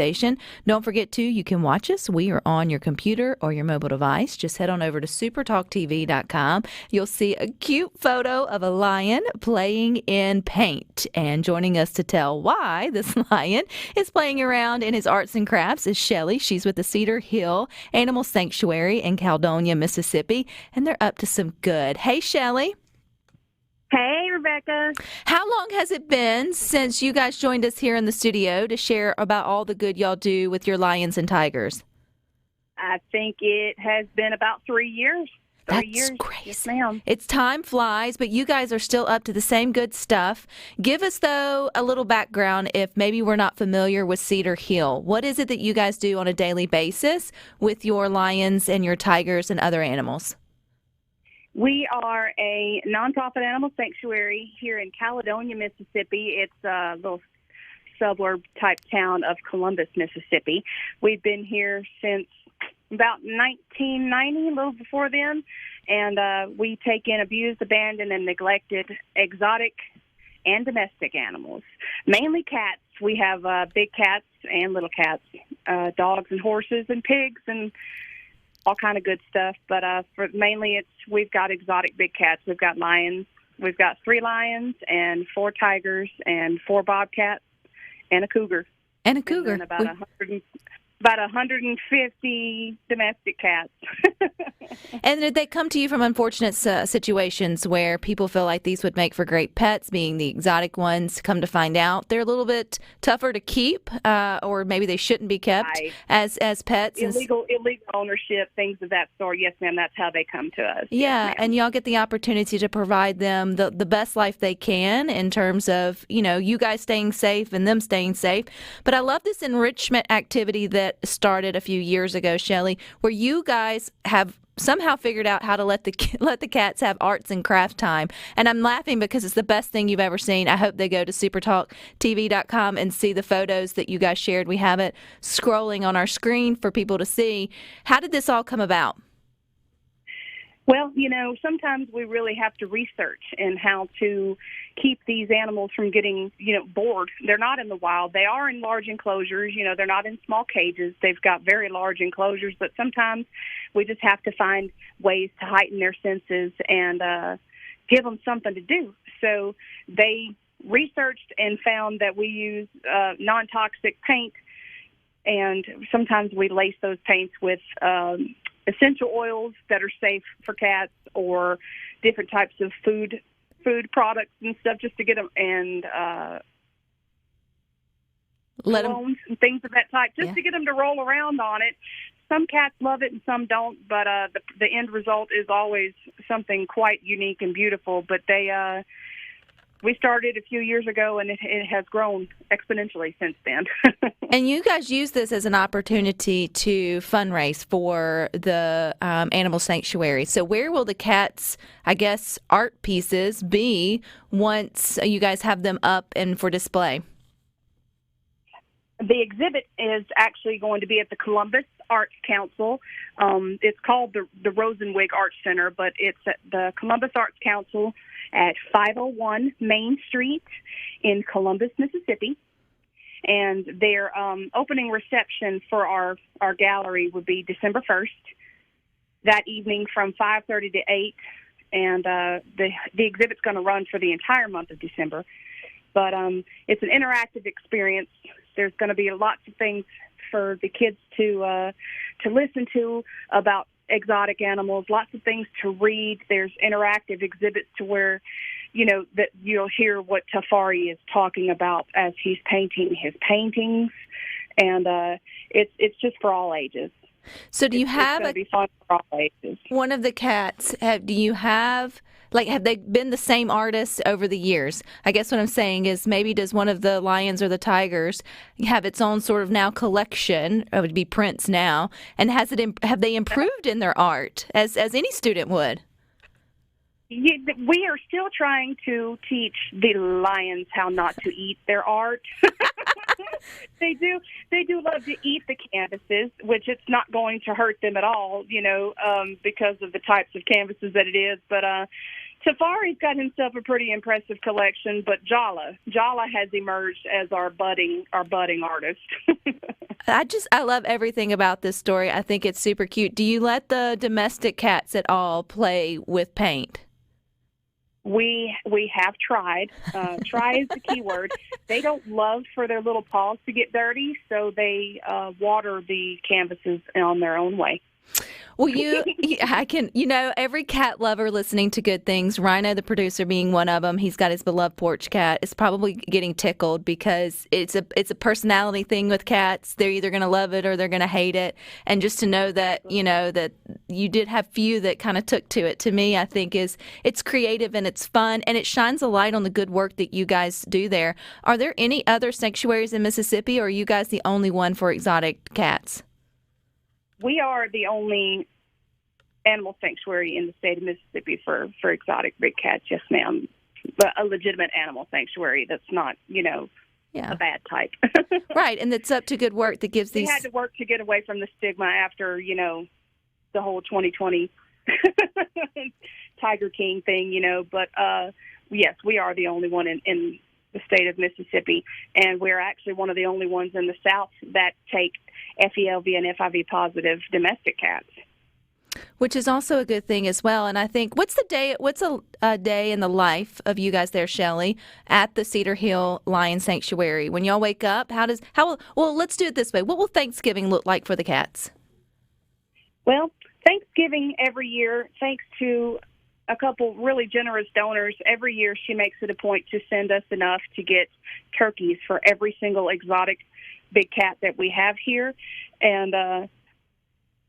station. Don't forget, too, you can watch us. We are on your computer or your mobile device. Just head on over to SuperTalkTV.com. You'll see a cute photo of a lion playing in paint. And joining us to tell why this lion is playing around in his arts and crafts is Shelly. She's with the Cedar Hill Animal Sanctuary in Caledonia, Mississippi, and they're up to some good. Hey, Shelly. Hey, Rebecca. How long has it been since you guys joined us here in the studio to share about all the good y'all do with your lions and tigers? I think it has been about 3 years. That's crazy. Yes, ma'am. It's time flies, but you guys are still up to the same good stuff. Give us, though, a little background if maybe we're not familiar with Cedar Hill. What is it that you guys do on a daily basis with your lions and your tigers and other animals? We are a nonprofit animal sanctuary here in Caledonia, Mississippi. It's a little suburb-type town of Columbus, Mississippi. We've been here since about 1990, a little before then, and we take in abused, abandoned, and neglected exotic and domestic animals, mainly cats. We have big cats and little cats, dogs and horses and pigs and all kind of good stuff. But we've got exotic big cats. We've got lions. We've got 3 lions and 4 tigers and 4 bobcats and a cougar. And a cougar. And about 150 domestic cats. And did they come to you from unfortunate situations where people feel like these would make for great pets, being the exotic ones? Come to find out, they're a little bit tougher to keep, or maybe they shouldn't be kept as pets. Illegal ownership, things of that sort. Yes, ma'am, that's how they come to us. Yeah, yes, and y'all get the opportunity to provide them the best life they can in terms of, you guys staying safe and them staying safe. But I love this enrichment activity that started a few years ago, Shelly, where you guys have somehow figured out how to let the cats have arts and craft time. And I'm laughing because it's the best thing you've ever seen. I hope they go to supertalktv.com and see the photos that you guys shared. We have it scrolling on our screen for people to see. How did this all come about? Well, sometimes we really have to research in how to keep these animals from getting, bored. They're not in the wild. They are in large enclosures. They're not in small cages. They've got very large enclosures, but sometimes we just have to find ways to heighten their senses and give them something to do. So they researched and found that we use non-toxic paint, and sometimes we lace those paints with essential oils that are safe for cats, or different types of food products and stuff, just to get them, and colognes and things of that type, just to get them to roll around on it. Some cats love it and some don't, but the end result is always something quite unique and beautiful. But we started a few years ago, and it has grown exponentially since then. And you guys use this as an opportunity to fundraise for the animal sanctuary. So where will the cats, I guess, art pieces be once you guys have them up and for display? The exhibit is actually going to be at the Columbus Arts Council. It's called the Rosenwig Arts Center, but it's at the Columbus Arts Council at 501 Main Street in Columbus, Mississippi. And their opening reception for our gallery would be December 1st, that evening from 5:30 to 8. And the exhibit's going to run for the entire month of December. But it's an interactive experience. There's going to be lots of things for the kids to listen to about exotic animals, lots of things to read. There's interactive exhibits to where, that you'll hear what Tafari is talking about as he's painting his paintings. And it's just for all ages. So do you have it's be fun for all ages. One of the cats, have they been the same artists over the years? I guess what I'm saying is, maybe does one of the lions or the tigers have its own sort of now collection? It would be prints now. And have they improved in their art as any student would? We are still trying to teach the lions how not to eat their art. They do love to eat the canvases, which it's not going to hurt them at all, because of the types of canvases that it is. But So far, he's got himself a pretty impressive collection, but Jala has emerged as our budding artist. I love everything about this story. I think it's super cute. Do you let the domestic cats at all play with paint? We have tried. Try is the key word. They don't love for their little paws to get dirty, so they water the canvases on their own way. Well, every cat lover listening to Good Things, Rhino, the producer, being one of them, he's got his beloved porch cat, is probably getting tickled because it's a personality thing with cats. They're either going to love it or they're going to hate it. And just to know that, that you did have few that kind of took to it, to me, I think it's creative and it's fun and it shines a light on the good work that you guys do there. Are there any other sanctuaries in Mississippi, or are you guys the only one for exotic cats? We are the only animal sanctuary in the state of Mississippi for exotic big cats, yes, ma'am. But a legitimate animal sanctuary that's not, a bad type. Right, and that's up to good work that gives these... We had to work to get away from the stigma after, the whole 2020 Tiger King thing, But, yes, we are the only one in the state of Mississippi, and we're actually one of the only ones in the South that take FELV and FIV positive domestic cats. Which is also a good thing as well. And I think, what's a day in the life of you guys there, Shelly, at the Cedar Hill Lion Sanctuary? When y'all wake up, let's do it this way. What will Thanksgiving look like for the cats? Well, Thanksgiving every year, thanks to a couple really generous donors, every year she makes it a point to send us enough to get turkeys for every single exotic big cat that we have here. And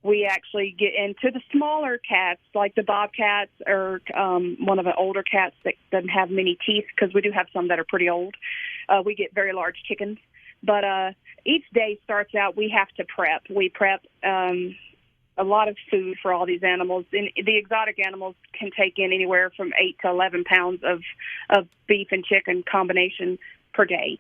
we actually get into the smaller cats, like the bobcats or one of the older cats that doesn't have many teeth, because we do have some that are pretty old. We get very large chickens. But each day starts out, we have to prep. We prep a lot of food for all these animals. And the exotic animals can take in anywhere from 8 to 11 pounds of beef and chicken combination per day.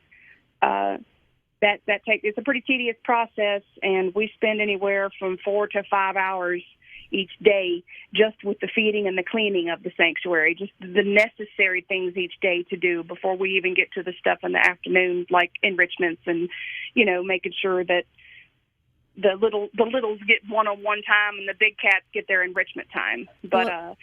It's a pretty tedious process, and we spend anywhere from 4 to 5 hours each day just with the feeding and the cleaning of the sanctuary, just the necessary things each day to do before we even get to the stuff in the afternoon, like enrichments and, making sure that the littles get one-on-one time and the big cats get their enrichment time. But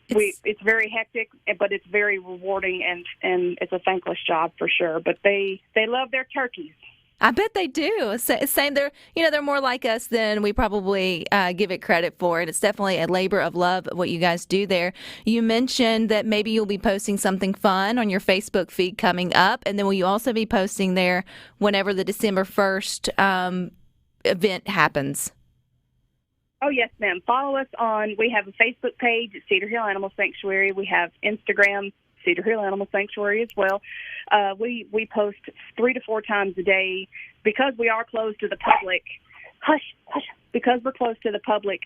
it's very hectic, but it's very rewarding, and it's a thankless job for sure. But they love their turkeys. I bet they do. Saying they're more like us than we probably give it credit for. And it's definitely a labor of love what you guys do there. You mentioned that maybe you'll be posting something fun on your Facebook feed coming up. And then will you also be posting there whenever the December 1st event happens? Oh, yes, ma'am. Follow us we have a Facebook page at Cedar Hill Animal Sanctuary. We have Instagram, Cedar Hill Animal Sanctuary as well. We post 3 to 4 times a day because we are closed to the public. Hush. Because we're closed to the public,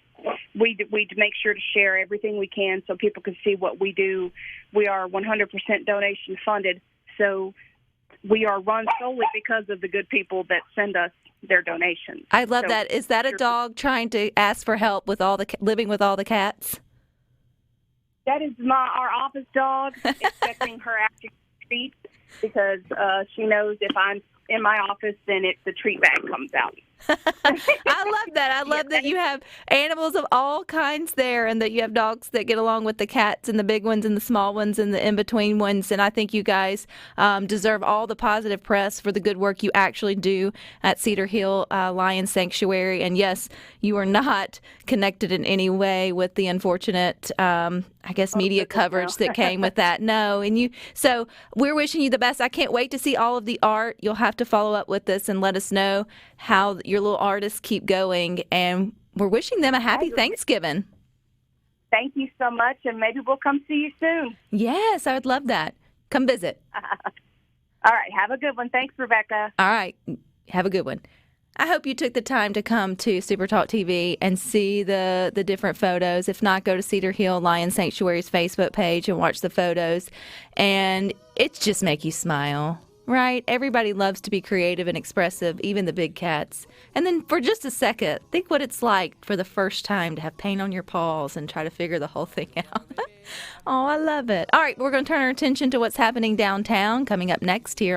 we make sure to share everything we can so people can see what we do. We are 100% donation funded, so we are run solely because of the good people that send us their donations. I love that. Is that a dog trying to ask for help with living with all the cats? That is our office dog expecting her active treat because she knows if I'm in my office, then the treat bag comes out. I love that. I love that you have animals of all kinds there and that you have dogs that get along with the cats and the big ones and the small ones and the in-between ones. And I think you guys deserve all the positive press for the good work you actually do at Cedar Hill Lion Sanctuary. And yes, you are not connected in any way with the unfortunate, media coverage that came with that. No. So we're wishing you the best. I can't wait to see all of the art. You'll have to follow up with us and let us know how your little artists keep going, and we're wishing them a happy Thanksgiving. Thank you so much, and maybe we'll come see you soon. Yes, I would love that. Come visit. All right, have a good one. Thanks, Rebecca. All right, have a good one. I hope you took the time to come to SuperTalk TV and see the different photos. If not, go to Cedar Hill Lion Sanctuary's Facebook page and watch the photos, and it just make you smile. Right? Everybody loves to be creative and expressive, even the big cats. And then for just a second, think what it's like for the first time to have paint on your paws and try to figure the whole thing out. Oh, I love it. All right, we're going to turn our attention to what's happening downtown coming up next here